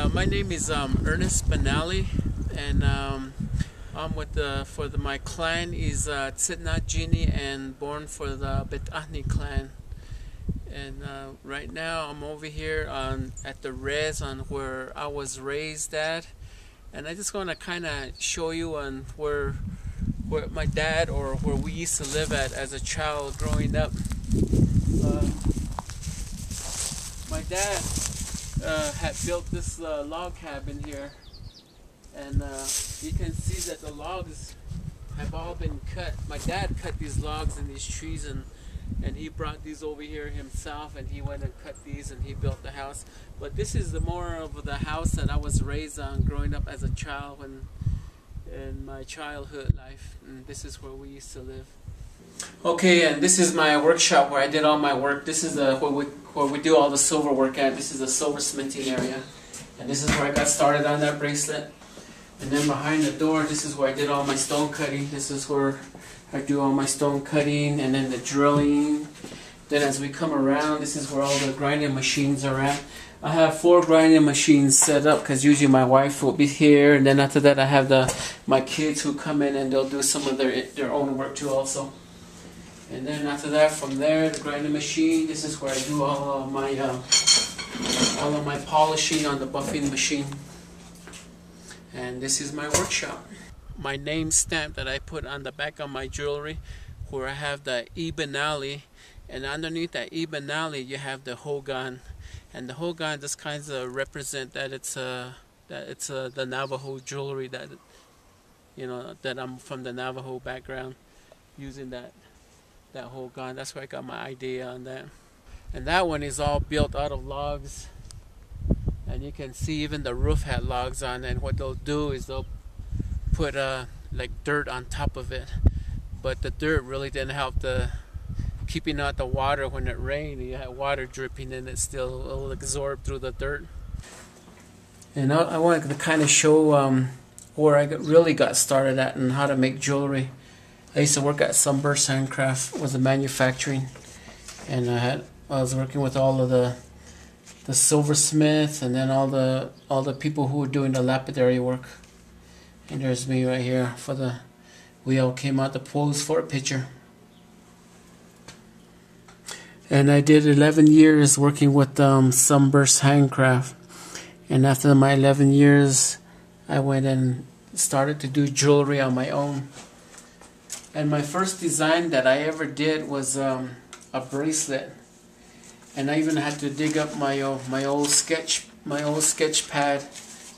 My name is Ernest Benally, and I'm with my clan is Tsitnat Gini, and born for the Betahni clan. And right now I'm over here at the res on where I was raised at, and I just want to kind of show you on where my dad, or where we used to live at as a child growing up. My dad had built this log cabin here, and you can see that the logs have all been cut. My dad cut these logs and these trees, and he brought these over here himself, and he went and cut these, and he built the house. But this is the more of the house that I was raised on growing up as a child, in my childhood life, and this is where we used to live. Okay, and this is my workshop where I did all my work. This is where we do all the silver work at. This is the silversmithing area, and this is where I got started on that bracelet. And then behind the door, this is where I did all my stone cutting. This is where I do all my stone cutting, and then the drilling. Then as we come around, this is where all the grinding machines are at. I have 4 grinding machines set up because usually my wife will be here, and then after that I have my kids who come in and they'll do some of their own work too also. And then after that, from there, the grinding machine, this is where I do all of my polishing on the buffing machine. And this is my workshop. My name stamp that I put on the back of my jewelry, where I have the Benally, and underneath that Benally you have the hogan, and the hogan just kind of represent that it's the Navajo jewelry, that that I'm from the Navajo background, using that hogan. That's where I got my idea on that. And that one is all built out of logs, and you can see even the roof had logs on it. And what they'll do is they'll put like dirt on top of it, but the dirt really didn't help keeping out the water. When it rained, you had water dripping, and it'll absorb through the dirt. And I wanted to kind of show where I really got started at and how to make jewelry. I used to work at Sunburst Handcraft, was a manufacturing, and I was working with all of the silversmiths, and then all the people who were doing the lapidary work. And there's me right here we all came out to pose for a picture. And I did 11 years working with Sunburst Handcraft, and after my 11 years I went and started to do jewelry on my own. And my first design that I ever did was a bracelet, and I even had to dig up my old sketch pad,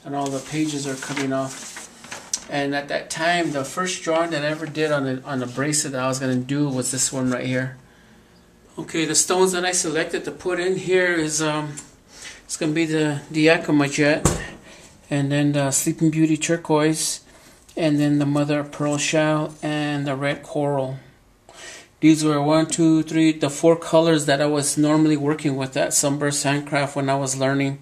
and all the pages are coming off. And at that time, the first drawing that I ever did on a bracelet that I was going to do was this one right here. Okay, the stones that I selected to put in here is it's going to be the Yakima jet, and then the Sleeping Beauty turquoise, and then the mother of pearl shell, and the red coral. These were 1, 2, 3, the 4 colors that I was normally working with at Sunburst Handcraft when I was learning.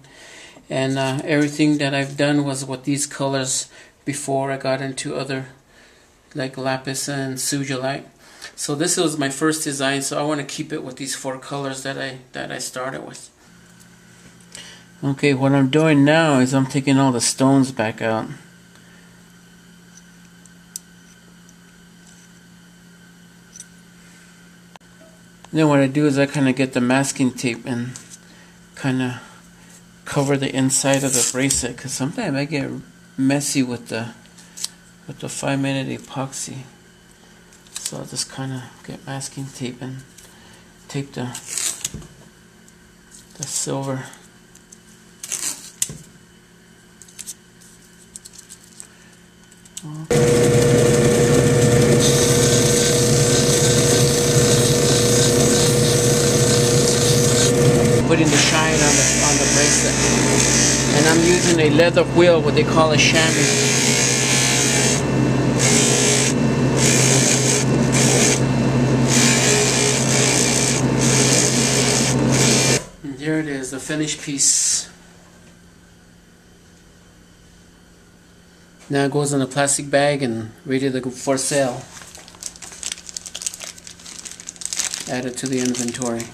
And everything that I've done was with these colors before I got into other, like lapis and sugilite. So this was my first design, so I want to keep it with these 4 colors that I started with. Okay, what I'm doing now is I'm taking all the stones back out. Then what I do is I kind of get the masking tape and kind of cover the inside of the bracelet, because sometimes I get messy with the 5-minute epoxy. So I'll just kind of get masking tape and tape the silver. Putting the shine on the bracelet, and I'm using a leather wheel, what they call a chamois. And here it is, the finished piece. Now it goes in a plastic bag and ready to go for sale. Add it to the inventory.